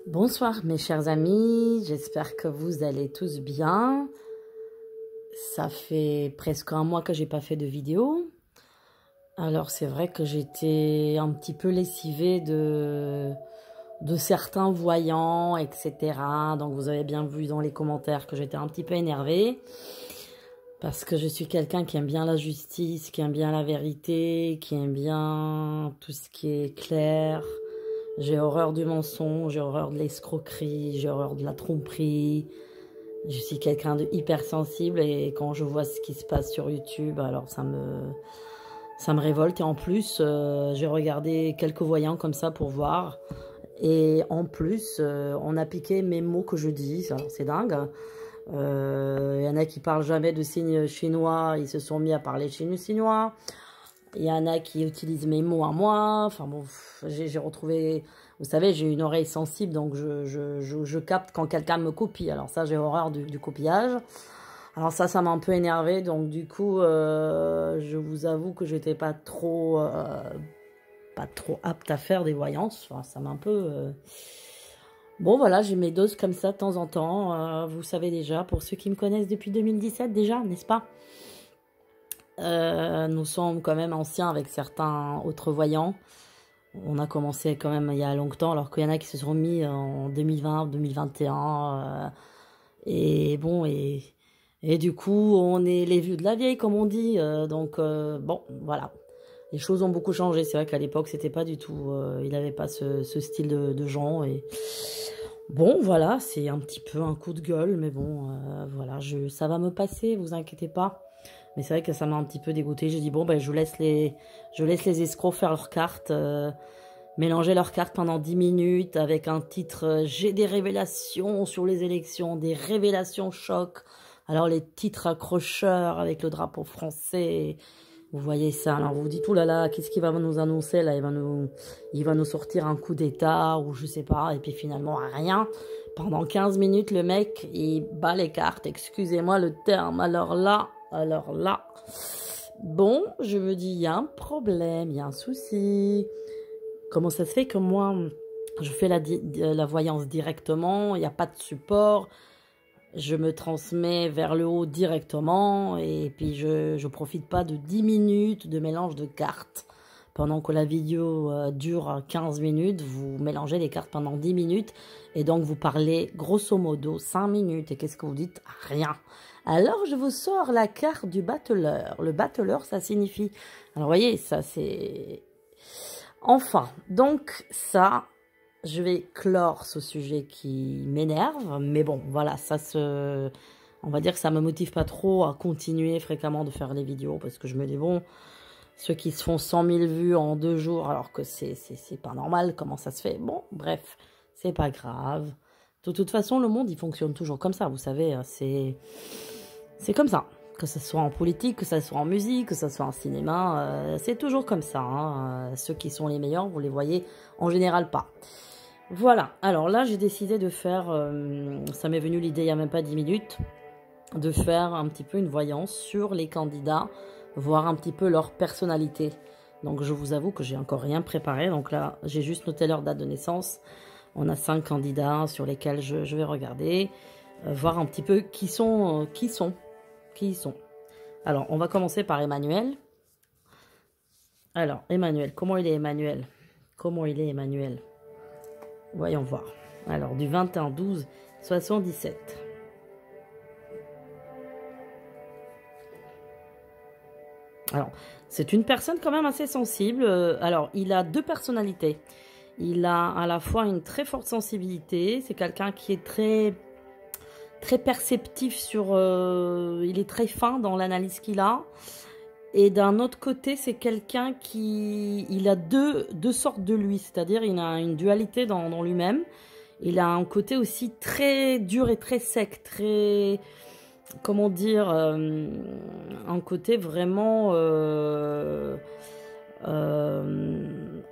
Bonsoir mes chers amis, j'espère que vous allez tous bien. Ça fait presque un mois que j'ai pas fait de vidéo. Alors c'est vrai que j'étais un petit peu lessivée de certains voyants, etc. Donc vous avez bien vu dans les commentaires que j'étais un petit peu énervée. Parce que je suis quelqu'un qui aime bien la justice, qui aime bien la vérité, qui aime bien tout ce qui est clair. J'ai horreur du mensonge, j'ai horreur de l'escroquerie, j'ai horreur de la tromperie. Je suis quelqu'un de hyper sensible et quand je vois ce qui se passe sur YouTube, alors ça me révolte. Et en plus, j'ai regardé quelques voyants comme ça pour voir. Et en plus, on a piqué mes mots que je dis. Alors c'est dingue. Il y en a qui parlent jamais de signes chinois, ils se sont mis à parler chinois. Il y en a qui utilisent mes mots à moi. Enfin bon, j'ai retrouvé... Vous savez, j'ai une oreille sensible, donc je capte quand quelqu'un me copie. Alors ça, j'ai horreur du copiage. Alors ça m'a un peu énervé. Donc du coup, je vous avoue que j'étais pas trop apte à faire des voyances. Enfin, ça m'a un peu... Bon, voilà, j'ai mes doses comme ça de temps en temps. Vous savez déjà, pour ceux qui me connaissent depuis 2017 déjà, n'est-ce pas? Nous sommes quand même anciens avec certains autres voyants. On a commencé quand même il y a longtemps, alors qu'il y en a qui se sont mis en 2020, 2021. Et bon, et du coup, on est les vieux de la vieille, comme on dit. Donc, bon, voilà. Les choses ont beaucoup changé. C'est vrai qu'à l'époque, c'était pas du tout... il n'avait pas ce style de gens. Et bon, voilà, c'est un petit peu un coup de gueule. Mais bon, voilà, ça va me passer, vous inquiétez pas. Mais c'est vrai que ça m'a un petit peu dégoûté. J'ai dit, bon, ben, je laisse les escrocs faire leurs cartes, mélanger leurs cartes pendant 10 minutes avec un titre J'ai des révélations sur les élections, des révélations choc. Alors, les titres accrocheurs avec le drapeau français. Vous voyez ça. Alors, vous vous dites, oulala, qu'est-ce qu'il va nous annoncer là? Il va nous sortir un coup d'état ou je sais pas. Et puis finalement, rien. Pendant 15 minutes, le mec, il bat les cartes. Excusez-moi le terme. Alors là, bon, je me dis, il y a un problème, il y a un souci. Comment ça se fait que moi, je fais la voyance directement, il n'y a pas de support, je me transmets vers le haut directement, et puis je profite pas de 10 minutes de mélange de cartes. Pendant que la vidéo dure 15 minutes, vous mélangez les cartes pendant 10 minutes, et donc vous parlez grosso modo 5 minutes, et qu'est-ce que vous dites? Rien. Alors, je vous sors la carte du battleur. Le battleur, ça signifie... Alors, vous voyez, ça, c'est... Enfin, donc, ça, je vais clore ce sujet qui m'énerve. Mais bon, voilà, on va dire que ça me motive pas trop à continuer fréquemment de faire les vidéos. Parce que je me dis, bon, ceux qui se font 100 000 vues en 2 jours, alors que c'est pas normal, comment ça se fait? Bon, bref, c'est pas grave. De toute façon, le monde, il fonctionne toujours comme ça, vous savez, c'est comme ça. Que ce soit en politique, que ce soit en musique, que ce soit en cinéma, c'est toujours comme ça. Hein. Ceux qui sont les meilleurs, vous les voyez en général pas. Voilà, alors là, j'ai décidé de faire, ça m'est venu l'idée il n'y a même pas 10 minutes, de faire un petit peu une voyance sur les candidats, voir un petit peu leur personnalité. Donc, je vous avoue que j'ai encore rien préparé. Donc là, j'ai juste noté leur date de naissance. On a 5 candidats sur lesquels je vais regarder, voir un petit peu qui sont. Alors, on va commencer par Emmanuel. Alors, Emmanuel, comment il est Emmanuel? Comment il est Emmanuel? Voyons voir. Alors, du 21-12-77. Alors, c'est une personne quand même assez sensible. Alors, il a 2 personnalités. Il a à la fois une très forte sensibilité. C'est quelqu'un qui est très perceptif il est très fin dans l'analyse qu'il a. Et d'un autre côté, c'est quelqu'un il a deux sortes de lui. C'est-à-dire, il a une dualité dans lui-même. Il a un côté aussi très dur et très sec. Très... Comment dire, un côté vraiment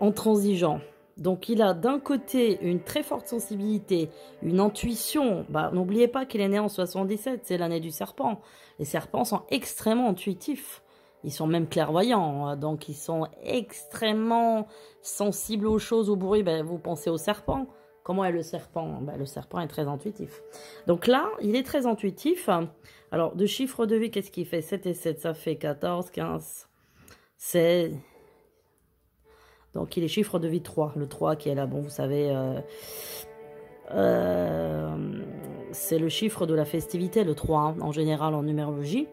intransigeant. Donc, il a d'un côté une très forte sensibilité, une intuition. Bah, n'oubliez pas qu'il est né en 77, c'est l'année du serpent. Les serpents sont extrêmement intuitifs. Ils sont même clairvoyants, donc ils sont extrêmement sensibles aux choses, aux bruits. Ben, vous pensez aux serpents. Comment est le serpent? Ben, le serpent est très intuitif. Donc là, il est très intuitif. Alors, de chiffre de vie, qu'est-ce qu'il fait? 7 et 7, ça fait 14, 15, 16. Donc, il est chiffre de vie 3. Le 3 qui est là, bon, vous savez, c'est le chiffre de la festivité, le 3, hein, en général en numérologie.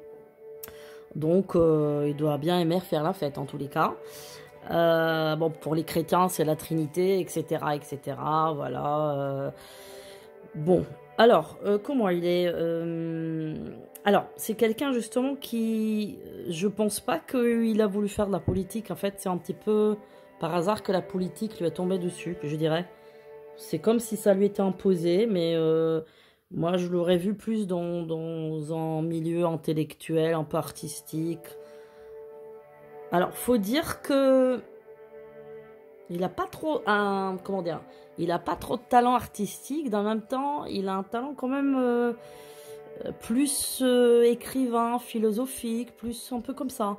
Donc, il doit bien aimer faire la fête, en tous les cas. Bon, pour les chrétiens, c'est la Trinité, etc., etc., voilà. Bon, alors, comment il est alors, c'est quelqu'un, justement, qui... Je pense pas qu'il a voulu faire de la politique. En fait, c'est un petit peu par hasard que la politique lui est tombée dessus, je dirais. C'est comme si ça lui était imposé, mais moi, je l'aurais vu plus dans un milieu intellectuel, un peu artistique. Alors, faut dire que il a pas trop un, comment dire, il a pas trop de talent artistique. Dans le même temps, il a un talent quand même plus écrivain, philosophique, plus un peu comme ça.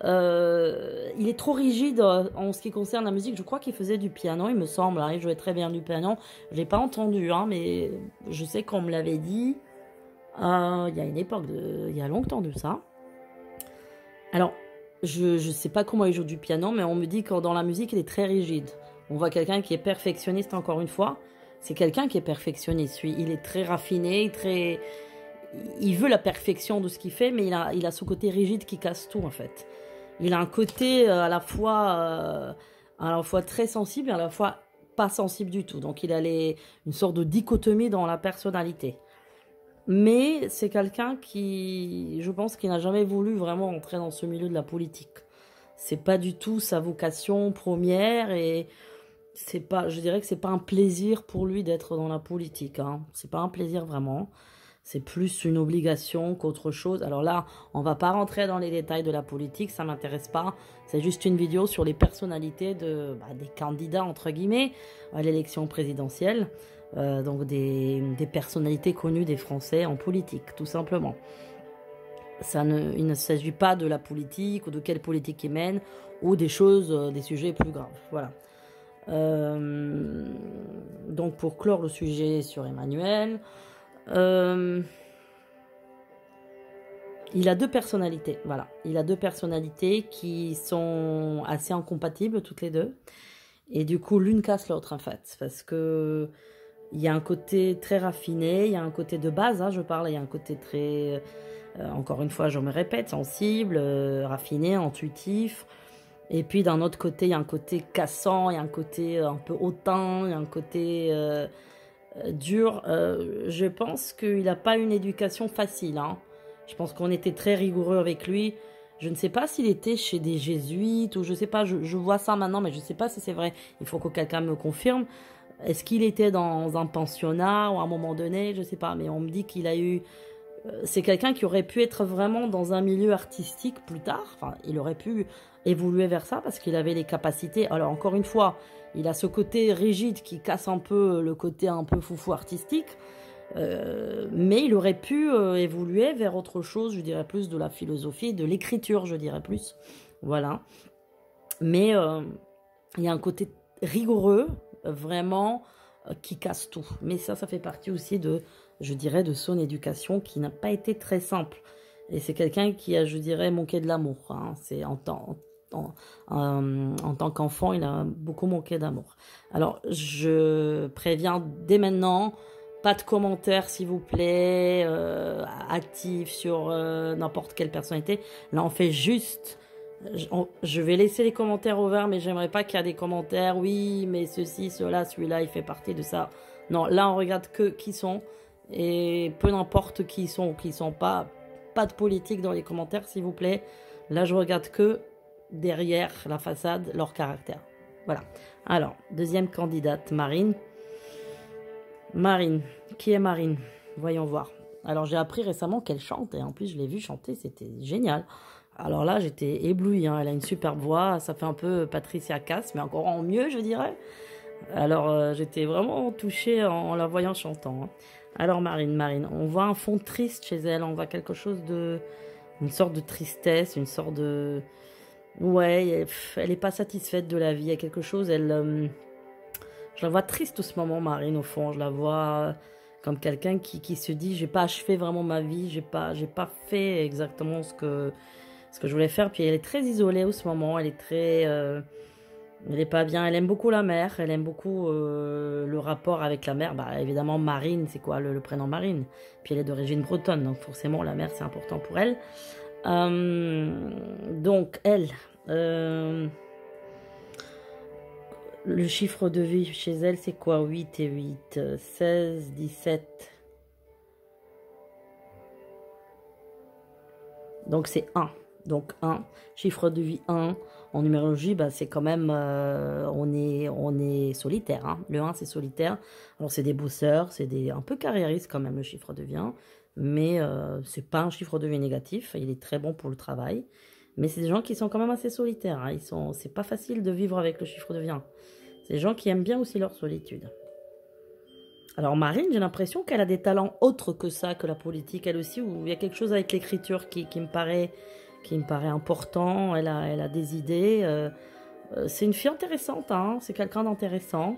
Il est trop rigide en ce qui concerne la musique. Je crois qu'il faisait du piano, il me semble, hein. Il jouait très bien du piano. Je l'ai pas entendu, hein, mais je sais qu'on me l'avait dit. Il y a une époque, il y a longtemps de ça. Alors, je sais pas comment il joue du piano, mais on me dit que dans la musique, il est très rigide. On voit quelqu'un qui est perfectionniste, encore une fois. C'est quelqu'un qui est perfectionniste. Lui, il est très raffiné, très... Il veut la perfection de ce qu'il fait, mais il a ce côté rigide qui casse tout, en fait. Il a un côté à la fois très sensible et à la fois pas sensible du tout. Donc, il a une sorte de dichotomie dans la personnalité. Mais c'est quelqu'un qui, je pense, qui n'a jamais voulu vraiment entrer dans ce milieu de la politique. C'est pas du tout sa vocation première et c'est pas, je dirais que c'est pas un plaisir pour lui d'être dans la politique, hein. C'est pas un plaisir vraiment. C'est plus une obligation qu'autre chose. Alors là, on va pas rentrer dans les détails de la politique, ça m'intéresse pas. C'est juste une vidéo sur les personnalités des candidats, entre guillemets, à l'élection présidentielle. Donc des personnalités connues des Français en politique, tout simplement. Il ne s'agit pas de la politique ou de quelle politique ils mènent ou des choses, des sujets plus graves. Voilà. Donc pour clore le sujet sur Emmanuel, il a deux personnalités. Voilà, il a deux personnalités qui sont assez incompatibles toutes les deux. Et du coup, l'une casse l'autre en fait, parce que il y a un côté très raffiné, il y a un côté de base, hein, je parle, il y a un côté très, encore une fois, je me répète, sensible, raffiné, intuitif. Et puis d'un autre côté, il y a un côté cassant, il y a un côté un peu hautain, il y a un côté dur. Je pense qu'il n'a pas une éducation facile, hein. Je pense qu'on était très rigoureux avec lui. Je ne sais pas s'il était chez des jésuites ou je sais pas, je vois ça maintenant, mais je ne sais pas si c'est vrai. Il faut que quelqu'un me confirme. Est-ce qu'il était dans un pensionnat ou à un moment donné? Je sais pas, mais on me dit qu'il a eu... C'est quelqu'un qui aurait pu être vraiment dans un milieu artistique plus tard. Enfin, il aurait pu évoluer vers ça parce qu'il avait les capacités. Alors, encore une fois, il a ce côté rigide qui casse un peu le côté un peu foufou artistique. Mais il aurait pu évoluer vers autre chose, je dirais plus de la philosophie, de l'écriture, je dirais plus. Voilà. Mais il y a un côté rigoureux, vraiment, qui casse tout. Mais ça fait partie aussi de, je dirais, de son éducation qui n'a pas été très simple. Et c'est quelqu'un qui a, je dirais, manqué de l'amour, hein. C'est en tant qu'enfant, il a beaucoup manqué d'amour. Alors, je préviens dès maintenant, pas de commentaires, s'il vous plaît, actifs sur n'importe quelle personnalité. Là, on fait juste... Je vais laisser les commentaires ouverts, mais j'aimerais pas qu'il y ait des commentaires. Oui, mais ceci, cela, celui-là, il fait partie de ça. Non, là, on regarde que qui sont. Et peu importe qui sont ou qui sont pas. Pas de politique dans les commentaires, s'il vous plaît. Là, je regarde que derrière la façade, leur caractère. Voilà. Alors, deuxième candidate, Marine. Marine. Qui est Marine? Voyons voir. Alors, j'ai appris récemment qu'elle chante. Et en plus, je l'ai vue chanter. C'était génial. Alors là, j'étais éblouie, hein. Elle a une superbe voix, ça fait un peu Patricia Cass, mais encore en mieux, je dirais. Alors, j'étais vraiment touchée en la voyant chantant, hein. Alors, Marine, on voit un fond triste chez elle, on voit quelque chose de... une sorte de tristesse, une sorte de... Ouais, elle est pas satisfaite de la vie, il y a quelque chose, elle... Je la vois triste tout ce moment, Marine, au fond. Je la vois comme quelqu'un qui se dit, j'ai pas achevé vraiment ma vie, j'ai pas fait exactement ce que je voulais faire. Puis elle est très isolée en ce moment, elle est très... elle est pas bien, elle aime beaucoup la mer, elle aime beaucoup le rapport avec la mer. Bah, évidemment, Marine, c'est quoi le prénom Marine? Puis elle est d'origine bretonne, donc forcément la mer c'est important pour elle. Donc elle, le chiffre de vie chez elle c'est quoi? 8 et 8, 16, 17. Donc c'est 1. Donc 1, chiffre de vie 1. En numérologie, bah, c'est quand même, on est solitaire. Hein. Le 1, c'est solitaire. Alors, c'est des bosseurs, c'est un peu carriéristes quand même, le chiffre de vie 1. Mais c'est pas un chiffre de vie négatif. Il est très bon pour le travail. Mais c'est des gens qui sont quand même assez solitaires. Hein. C'est pas facile de vivre avec le chiffre de vie 1. C'est des gens qui aiment bien aussi leur solitude. Alors, Marine, j'ai l'impression qu'elle a des talents autres que ça, que la politique, elle aussi, où il y a quelque chose avec l'écriture qui me paraît important, elle a des idées. C'est une fille intéressante, hein, c'est quelqu'un d'intéressant.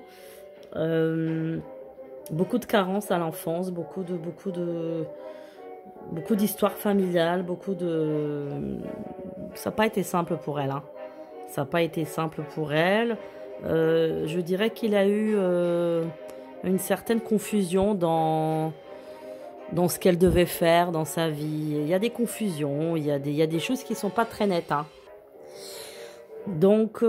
Beaucoup de carences à l'enfance, beaucoup d'histoires familiales, Ça n'a pas été simple pour elle. Hein. Ça n'a pas été simple pour elle. Je dirais qu'il a eu une certaine confusion dans ce qu'elle devait faire dans sa vie. Il y a des confusions, il y a des choses qui ne sont pas très nettes. Hein. Donc,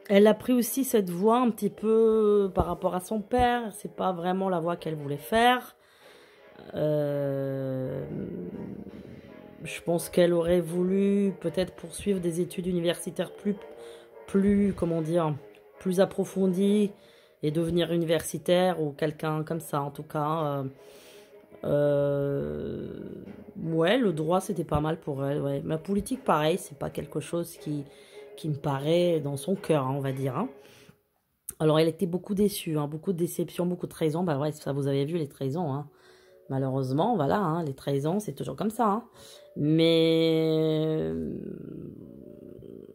elle a pris aussi cette voie un petit peu par rapport à son père. C'est pas vraiment la voie qu'elle voulait faire. Je pense qu'elle aurait voulu peut-être poursuivre des études universitaires comment dire, plus approfondies et devenir universitaire ou quelqu'un comme ça en tout cas. Ouais, le droit c'était pas mal pour elle. Ouais. Ma politique pareil, c'est pas quelque chose qui me paraît dans son cœur, hein, on va dire. Hein. Alors elle était beaucoup déçue, hein, beaucoup de déceptions, beaucoup de trahisons. Bah ouais, ça vous avez vu les trahisons. Hein. Malheureusement, voilà, hein, les trahisons c'est toujours comme ça. Hein. Mais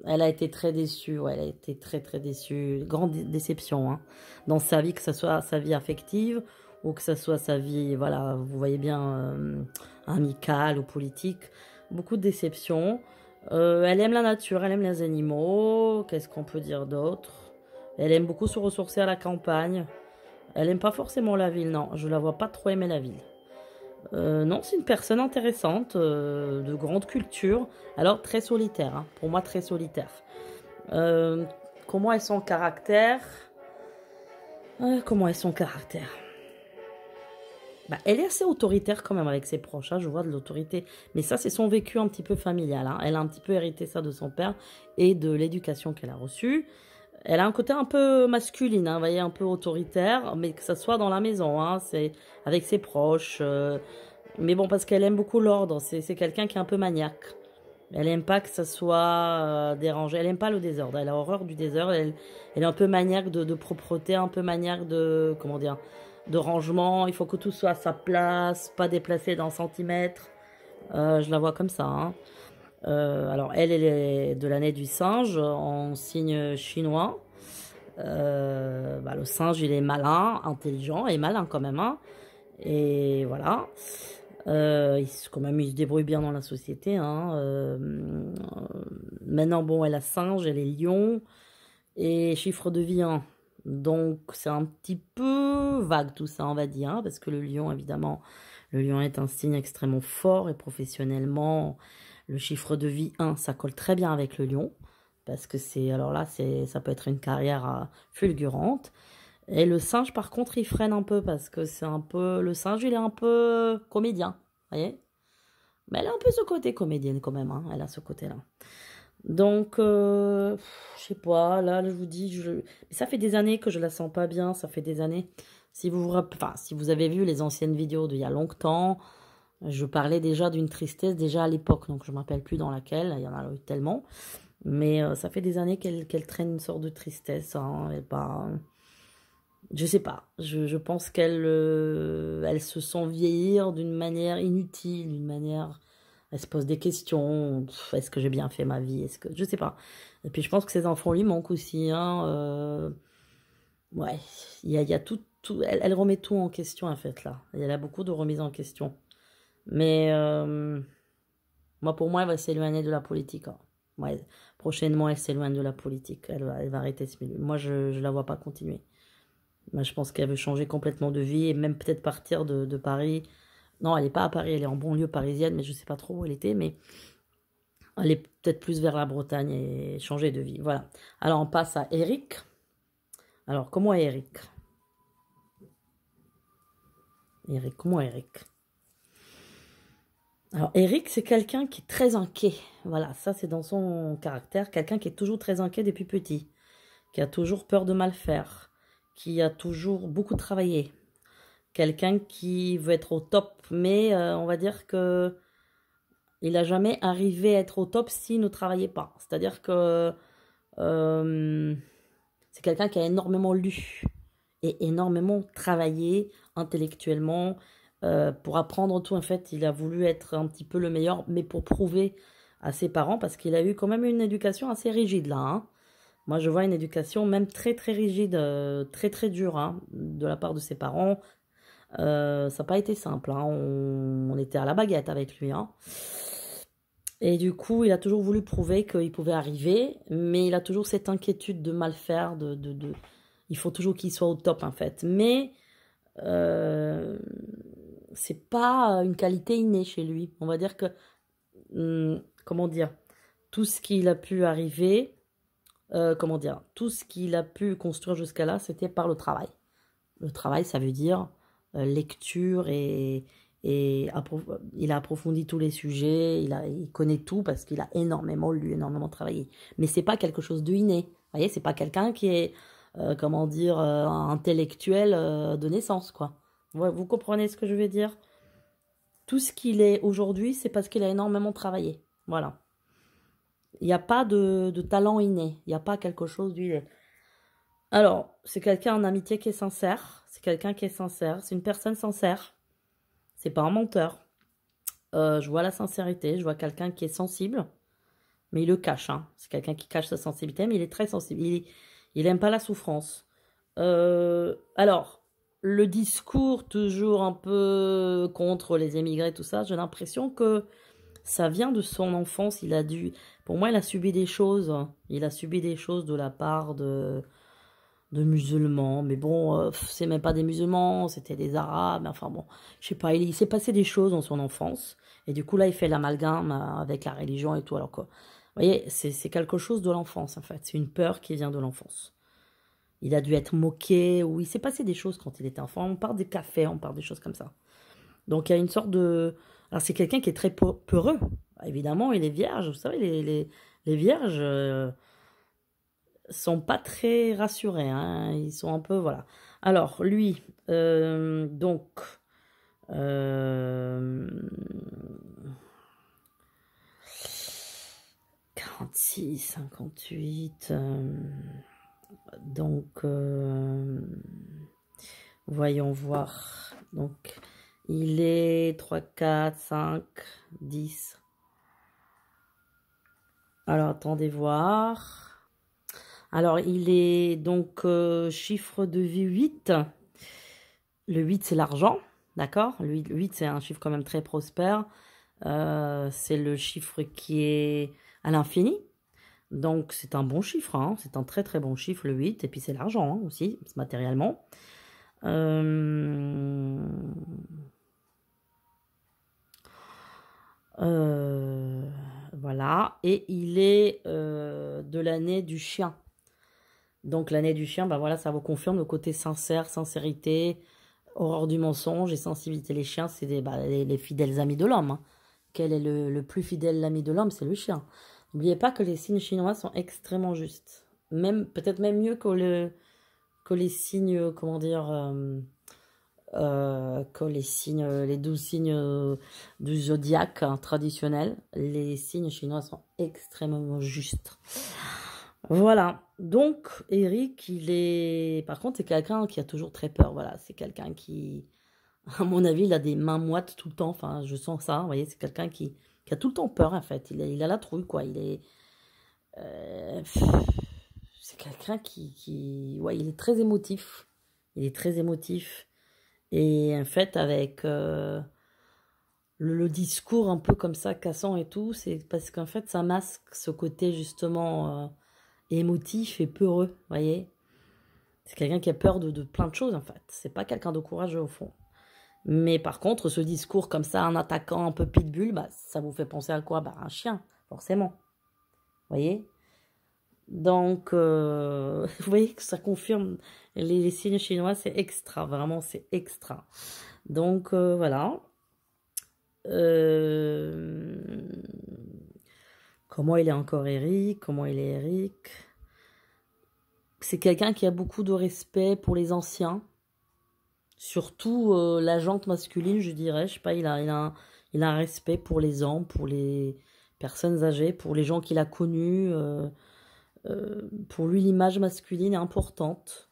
elle a été très déçue, ouais, elle a été très très déçue, grande déception hein, dans sa vie, que ce soit sa vie affective ou que ce soit sa vie, voilà, vous voyez bien, amicale ou politique, beaucoup de déceptions. Elle aime la nature, elle aime les animaux, qu'est-ce qu'on peut dire d'autre? Elle aime beaucoup se ressourcer à la campagne, elle aime pas forcément la ville, non, je la vois pas trop aimer la ville. Non, c'est une personne intéressante, de grande culture, alors très solitaire, hein, pour moi très solitaire. Comment est son caractère? Comment est son caractère? Bah, elle est assez autoritaire quand même avec ses proches, hein, je vois de l'autorité. Mais ça, c'est son vécu un petit peu familial. Hein. Elle a un petit peu hérité ça de son père et de l'éducation qu'elle a reçue. Elle a un côté un peu masculine, hein, vous voyez, un peu autoritaire, mais que ça soit dans la maison, hein, c'est avec ses proches. Mais bon, parce qu'elle aime beaucoup l'ordre, c'est quelqu'un qui est un peu maniaque. Elle aime pas que ça soit dérangé, elle aime pas le désordre, elle a horreur du désordre, elle est un peu maniaque de propreté, un peu maniaque de, comment dire, de rangement, il faut que tout soit à sa place, pas déplacé d'un centimètre. Je la vois comme ça, hein. Alors elle est de l'année du singe en signe chinois. Bah, le singe il est malin, intelligent et malin quand même. Hein. Et voilà. Quand même il se débrouille bien dans la société. Hein. Maintenant bon elle a singe, elle est lion et chiffre de vie 1. Donc c'est un petit peu vague tout ça on va dire. Hein, parce que le lion évidemment, le lion est un signe extrêmement fort et professionnellement... Le chiffre de vie 1, ça colle très bien avec le lion. Parce que alors là, ça peut être une carrière fulgurante. Et le singe, par contre, il freine un peu parce que c'est un peu... Le singe, il est un peu comédien. Vous voyez? Mais elle a un peu ce côté comédienne quand même. Hein, elle a ce côté-là. Donc, je sais pas. Là, je vous dis... Ça fait des années que je la sens pas bien. Ça fait des années. Si vous avez vu les anciennes vidéos d'il y a longtemps... Je parlais déjà d'une tristesse déjà à l'époque, donc je ne me rappelle plus dans laquelle, il y en a eu tellement. Mais ça fait des années qu'elle traîne une sorte de tristesse. Hein, je sais pas, je pense qu'elle elle se sent vieillir d'une manière inutile, d'une manière Elle se pose des questions. Est-ce que j'ai bien fait ma vie? Est-ce que je sais pas. Et puis je pense que ses enfants lui manquent aussi. Hein, ouais, il y a tout. Elle remet tout en question en fait là. Il y a beaucoup de remises en question. Mais moi, pour moi, elle va s'éloigner de la politique. Hein. Ouais, prochainement, elle s'éloigne de la politique. Elle va arrêter ce milieu. Moi, je la vois pas continuer. Moi, je pense qu'elle veut changer complètement de vie et même peut-être partir de Paris. Non, elle n'est pas à Paris, elle est en banlieue parisienne, mais je ne sais pas trop où elle était. Mais elle est peut-être plus vers la Bretagne et changer de vie. Voilà. Alors, on passe à Eric. Alors, comment est Eric? Eric, comment est Eric? Alors, Eric, c'est quelqu'un qui est très inquiet. Voilà, ça, c'est dans son caractère. Quelqu'un qui est toujours très inquiet depuis petit. Qui a toujours peur de mal faire. Qui a toujours beaucoup travaillé. Quelqu'un qui veut être au top. Mais on va dire que il n'a jamais arrivé à être au top s'il ne travaillait pas. C'est-à-dire que c'est quelqu'un qui a énormément lu et énormément travaillé intellectuellement pour apprendre tout. En fait, il a voulu être un petit peu le meilleur, mais pour prouver à ses parents, parce qu'il a eu quand même une éducation assez rigide là. Hein. Moi, je vois une éducation même très très rigide, très très dure hein, de la part de ses parents. Ça n'a pas été simple. Hein. On était à la baguette avec lui. Hein. Et du coup, il a toujours voulu prouver qu'il pouvait arriver, mais il a toujours cette inquiétude de mal faire, il faut toujours qu'il soit au top en fait. Mais c'est pas une qualité innée chez lui. On va dire que, comment dire, tout ce qu'il a pu arriver, comment dire, tout ce qu'il a pu construire jusqu'à là, c'était par le travail. Le travail, ça veut dire lecture et il a approfondi tous les sujets, il connaît tout parce qu'il a énormément lu, énormément travaillé. Mais c'est pas quelque chose de inné. Vous voyez, c'est pas quelqu'un qui est, comment dire, intellectuel de naissance, quoi. Vous comprenez ce que je veux dire? Tout ce qu'il est aujourd'hui, c'est parce qu'il a énormément travaillé. Voilà. Il n'y a pas de talent inné. Il n'y a pas quelque chose d'inné. Alors, c'est quelqu'un en amitié qui est sincère. C'est quelqu'un qui est sincère. C'est une personne sincère. C'est pas un menteur. Je vois la sincérité. Je vois quelqu'un qui est sensible. Mais il le cache. Hein. C'est quelqu'un qui cache sa sensibilité, mais il est très sensible. Il aime pas la souffrance. Alors, le discours toujours un peu contre les émigrés, tout ça, j'ai l'impression que ça vient de son enfance. Pour moi, il a subi des choses. Il a subi des choses de la part de musulmans, mais bon, c'est même pas des musulmans, c'était des arabes, enfin bon, je sais pas, il s'est passé des choses dans son enfance, et du coup là il fait l'amalgame avec la religion et tout, alors quoi. Vous voyez, c'est quelque chose de l'enfance en fait, c'est une peur qui vient de l'enfance. Il a dû être moqué, ou il s'est passé des choses quand il était enfant, on parle des cafés, on parle des choses comme ça. Donc il y a une sorte de... Alors c'est quelqu'un qui est très peureux, évidemment, il est vierge, vous savez, les vierges... sont pas très rassurés, hein. Ils sont un peu, voilà. Alors, lui, donc, 46, 58, donc, voyons voir, donc, il est 3, 4, 5, 10. Alors, attendez voir. Alors, il est donc chiffre de vie 8. Le 8, c'est l'argent, d'accord? Le 8, c'est un chiffre quand même très prospère. C'est le chiffre qui est à l'infini. Donc, c'est un bon chiffre, hein? C'est un très très bon chiffre, le 8. Et puis, c'est l'argent hein, aussi, matériellement. Voilà. Et il est de l'année du chien. Donc l'année du chien, bah voilà, ça vous confirme le côté sincère, sincérité, horreur du mensonge et sensibilité. Les chiens, c'est les fidèles amis de l'homme. Hein. Quel est le plus fidèle ami de l'homme? C'est le chien. N'oubliez pas que les signes chinois sont extrêmement justes. Peut-être même mieux que les signes, comment dire, que les signes, les 12 signes du zodiaque hein, traditionnel. Les signes chinois sont extrêmement justes. Voilà, donc Eric, par contre, c'est quelqu'un qui a toujours très peur, voilà, c'est quelqu'un qui, à mon avis, il a des mains moites tout le temps, enfin, je sens ça, vous voyez, c'est quelqu'un qui qui a tout le temps peur, en fait. Il a la trouille, quoi. Il est... euh, c'est quelqu'un ouais, il est très émotif. Il est très émotif. Et en fait, avec le discours un peu comme ça, cassant et tout, c'est parce qu'en fait, ça masque ce côté justement émotif et peureux, vous voyez. C'est quelqu'un qui a peur de plein de choses, en fait. C'est pas quelqu'un de courageux, au fond. Mais par contre, ce discours comme ça, un attaquant un peu pitbull, bah, ça vous fait penser à quoi? Bah, un chien, forcément. Vous voyez? Donc, vous voyez que ça confirme les signes chinois, c'est extra, vraiment, c'est extra. Donc, voilà. Comment il est encore Eric? Comment il est Eric? C'est quelqu'un qui a beaucoup de respect pour les anciens. Surtout la jante masculine, je dirais. Je sais pas, il a un respect pour les hommes, pour les personnes âgées, pour les gens qu'il a connus. Pour lui, l'image masculine est importante.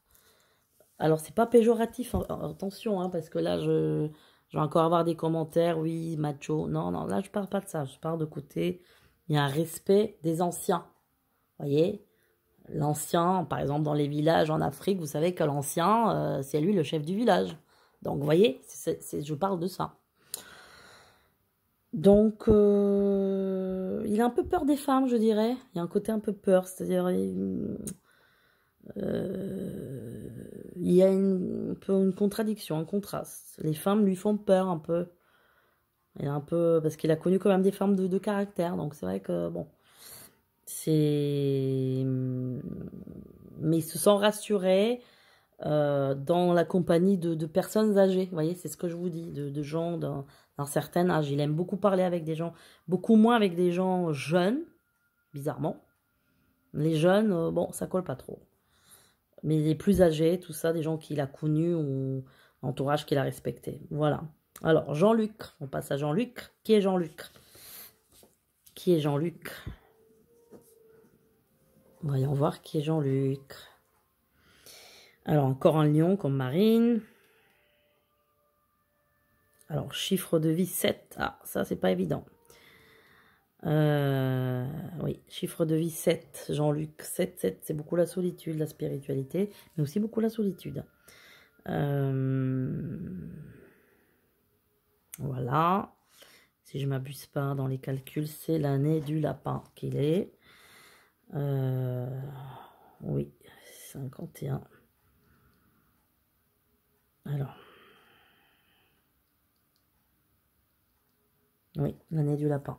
Alors, c'est pas péjoratif, attention, hein, parce que là, je vais encore avoir des commentaires, oui, macho. Non, non, là, je parle pas de ça. Je parle de côté, il y a un respect des anciens. Vous voyez? L'ancien, par exemple, dans les villages en Afrique, vous savez que l'ancien, c'est lui le chef du village. Donc, vous voyez, je parle de ça. Donc, il a un peu peur des femmes, je dirais. Il y a un côté un peu peur, c'est-à-dire, il y a un peu une contradiction, un contraste. Les femmes lui font peur un peu. Il a un peu, parce qu'il a connu quand même des femmes de caractère, donc c'est vrai que, bon, c'est... Mais il se sent rassuré dans la compagnie de personnes âgées. Vous voyez, c'est ce que je vous dis, de gens d'un certain âge. Il aime beaucoup parler avec des gens, beaucoup moins avec des gens jeunes, bizarrement. Les jeunes, bon, ça colle pas trop. Mais les plus âgés, tout ça, des gens qu'il a connus ou entourage qu'il a respecté. Voilà. Alors, Jean-Luc. On passe à Jean-Luc. Qui est Jean-Luc? Qui est Jean-Luc? Voyons voir qui est Jean-Luc. Alors, encore un lion comme Marine. Alors, chiffre de vie 7. Ah, ça, c'est pas évident. Oui, chiffre de vie 7. Jean-Luc, 7, 7, c'est beaucoup la solitude, la spiritualité, mais aussi beaucoup la solitude. Voilà. Si je ne m'abuse pas dans les calculs, c'est l'année du lapin qu'il est. Oui, 51. Alors. Oui, l'année du lapin.